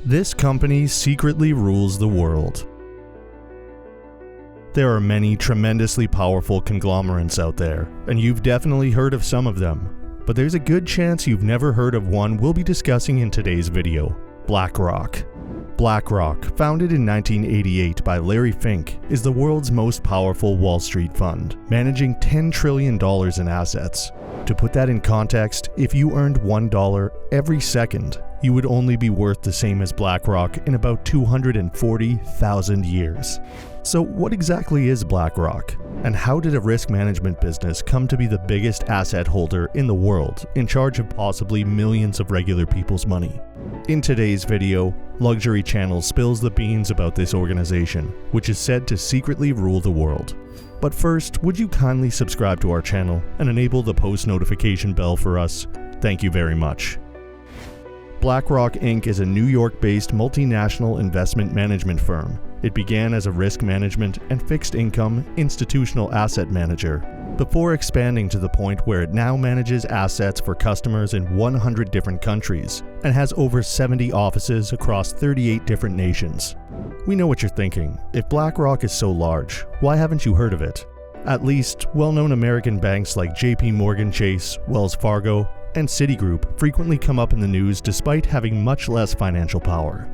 This company secretly rules the world. There are many tremendously powerful conglomerates out there, and you've definitely heard of some of them. But there's a good chance you've never heard of one we'll be discussing in today's video: BlackRock. BlackRock, founded in 1988 by Larry Fink, is the world's most powerful Wall Street fund, managing $10 trillion in assets. To put that in context, if you earned $1 every second, you would only be worth the same as BlackRock in about 240,000 years. So what exactly is BlackRock? And how did a risk management business come to be the biggest asset holder in the world, in charge of possibly millions of regular people's money? In today's video, Luxury Channel spills the beans about this organization, which is said to secretly rule the world. But first, would you kindly subscribe to our channel and enable the post notification bell for us? Thank you very much. BlackRock Inc. is a New York-based multinational investment management firm. It began as a risk management and fixed income institutional asset manager, before expanding to the point where it now manages assets for customers in 100 different countries and has over 70 offices across 38 different nations. We know what you're thinking. If BlackRock is so large, why haven't you heard of it? At least, well-known American banks like JP Morgan Chase, Wells Fargo, and Citigroup frequently come up in the news despite having much less financial power.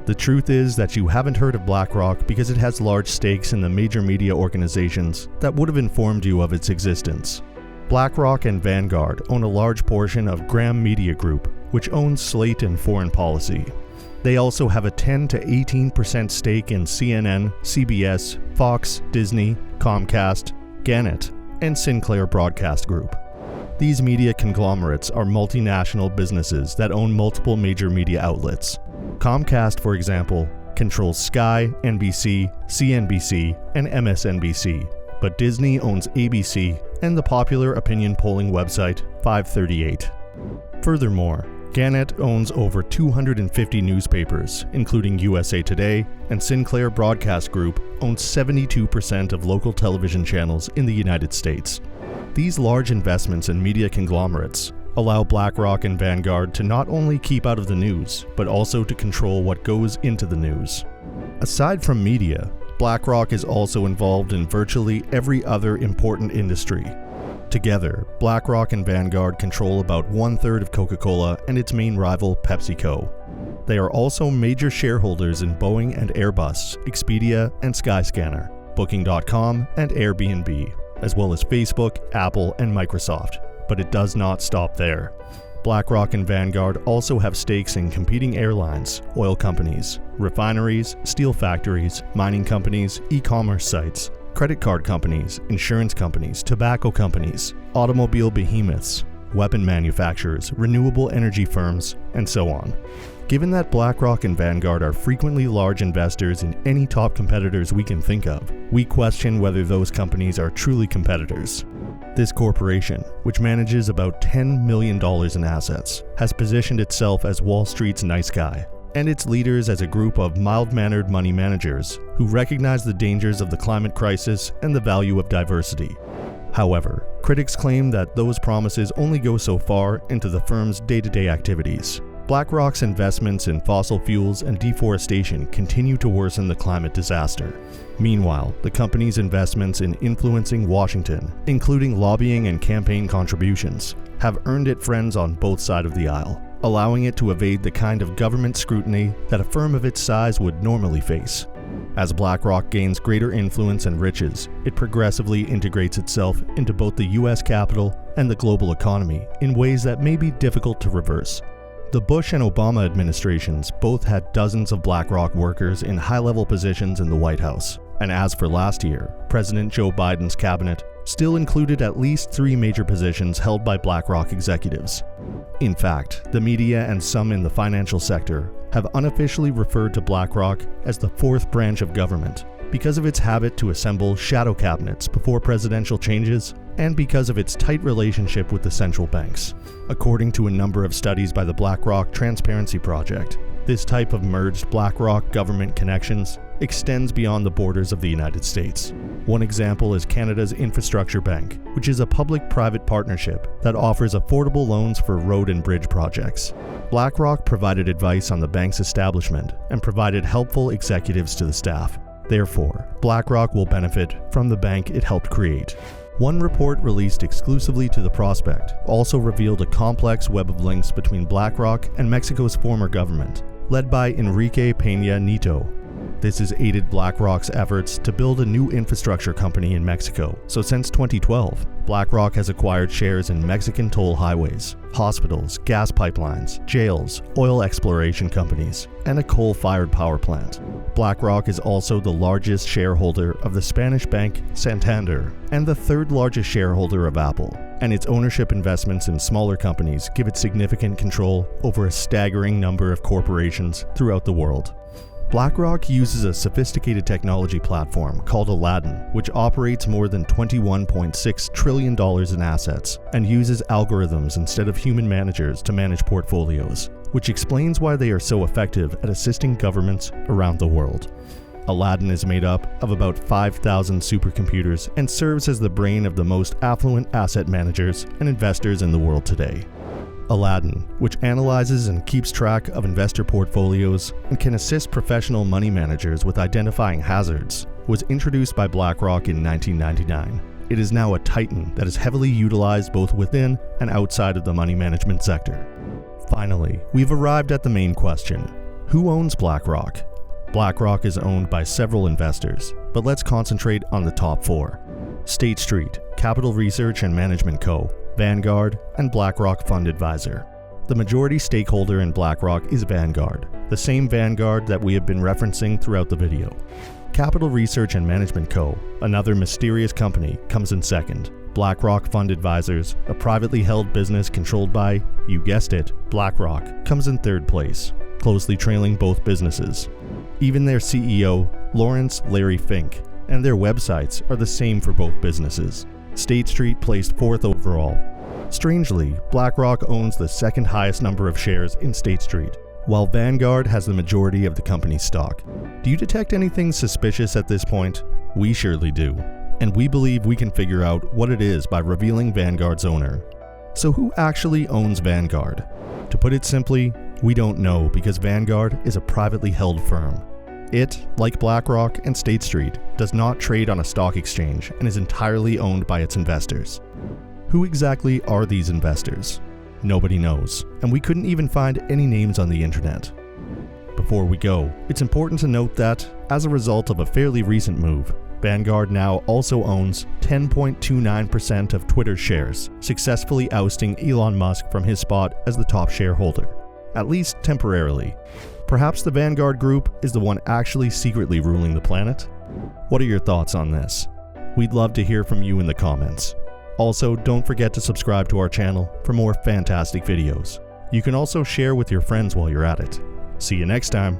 The truth is that you haven't heard of BlackRock because it has large stakes in the major media organizations that would have informed you of its existence. BlackRock and Vanguard own a large portion of Graham Media Group, which owns Slate and Foreign Policy. They also have a 10 to 18% stake in CNN, CBS, Fox, Disney, Comcast, Gannett, and Sinclair Broadcast Group. These media conglomerates are multinational businesses that own multiple major media outlets. Comcast, for example, controls Sky, NBC, CNBC, and MSNBC, but Disney owns ABC and the popular opinion polling website 538. Furthermore, Gannett owns over 250 newspapers, including USA Today, and Sinclair Broadcast Group owns 72% of local television channels in the United States. These large investments in media conglomerates allow BlackRock and Vanguard to not only keep out of the news, but also to control what goes into the news. Aside from media, BlackRock is also involved in virtually every other important industry. Together, BlackRock and Vanguard control about 1/3 of Coca-Cola and its main rival, PepsiCo. They are also major shareholders in Boeing and Airbus, Expedia and Skyscanner, Booking.com and Airbnb, as well as Facebook, Apple, and Microsoft. But it does not stop there. BlackRock and Vanguard also have stakes in competing airlines, oil companies, refineries, steel factories, mining companies, e-commerce sites, credit card companies, insurance companies, tobacco companies, automobile behemoths, weapon manufacturers, renewable energy firms, and so on. Given that BlackRock and Vanguard are frequently large investors in any top competitors we can think of, we question whether those companies are truly competitors. This corporation, which manages about $10 million in assets, has positioned itself as Wall Street's nice guy, and its leaders as a group of mild-mannered money managers who recognize the dangers of the climate crisis and the value of diversity. However, critics claim that those promises only go so far into the firm's day-to-day activities. BlackRock's investments in fossil fuels and deforestation continue to worsen the climate disaster. Meanwhile, the company's investments in influencing Washington, including lobbying and campaign contributions, have earned it friends on both sides of the aisle, allowing it to evade the kind of government scrutiny that a firm of its size would normally face. As BlackRock gains greater influence and riches, it progressively integrates itself into both the US capital and the global economy in ways that may be difficult to reverse. The Bush and Obama administrations both had dozens of BlackRock workers in high-level positions in the White House. And as for last year, President Joe Biden's cabinet still included at least 3 major positions held by BlackRock executives. In fact, the media and some in the financial sector have unofficially referred to BlackRock as the 4th branch of government because of its habit to assemble shadow cabinets before presidential changes and because of its tight relationship with the central banks. According to a number of studies by the BlackRock Transparency Project, this type of merged BlackRock government connections extends beyond the borders of the United States. One example is Canada's Infrastructure Bank, which is a public-private partnership that offers affordable loans for road and bridge projects. BlackRock provided advice on the bank's establishment and provided helpful executives to the staff. Therefore, BlackRock will benefit from the bank it helped create. One report released exclusively to the prospect also revealed a complex web of links between BlackRock and Mexico's former government, led by Enrique Peña Nieto. This has aided BlackRock's efforts to build a new infrastructure company in Mexico. So since 2012, BlackRock has acquired shares in Mexican toll highways, hospitals, gas pipelines, jails, oil exploration companies, and a coal-fired power plant. BlackRock is also the largest shareholder of the Spanish bank Santander and the third largest shareholder of Apple. And its ownership investments in smaller companies give it significant control over a staggering number of corporations throughout the world. BlackRock uses a sophisticated technology platform called Aladdin, which operates more than $21.6 trillion in assets and uses algorithms instead of human managers to manage portfolios, which explains why they are so effective at assisting governments around the world. Aladdin is made up of about 5,000 supercomputers and serves as the brain of the most affluent asset managers and investors in the world today. Aladdin, which analyzes and keeps track of investor portfolios and can assist professional money managers with identifying hazards, was introduced by BlackRock in 1999. It is now a titan that is heavily utilized both within and outside of the money management sector. Finally, we've arrived at the main question: who owns BlackRock? BlackRock is owned by several investors, but let's concentrate on the top four: State Street, Capital Research and Management Co., Vanguard, and BlackRock Fund Advisor. The majority stakeholder in BlackRock is Vanguard, the same Vanguard that we have been referencing throughout the video. Capital Research and Management Co., another mysterious company, comes in second. BlackRock Fund Advisors, a privately held business controlled by, you guessed it, BlackRock, comes in third place, closely trailing both businesses. Even their CEO, Lawrence Larry Fink, and their websites are the same for both businesses. State Street placed fourth overall. Strangely, BlackRock owns the second highest number of shares in State Street, while Vanguard has the majority of the company's stock. Do you detect anything suspicious at this point? We surely do, and we believe we can figure out what it is by revealing Vanguard's owner. So who actually owns Vanguard? To put it simply, we don't know because Vanguard is a privately held firm. It, like BlackRock and State Street, does not trade on a stock exchange and is entirely owned by its investors. Who exactly are these investors? Nobody knows, and we couldn't even find any names on the internet. Before we go, it's important to note that, as a result of a fairly recent move, Vanguard now also owns 10.29% of Twitter's shares, successfully ousting Elon Musk from his spot as the top shareholder, at least temporarily. Perhaps the Vanguard Group is the one actually secretly ruling the planet? What are your thoughts on this? We'd love to hear from you in the comments. Also, don't forget to subscribe to our channel for more fantastic videos. You can also share with your friends while you're at it. See you next time.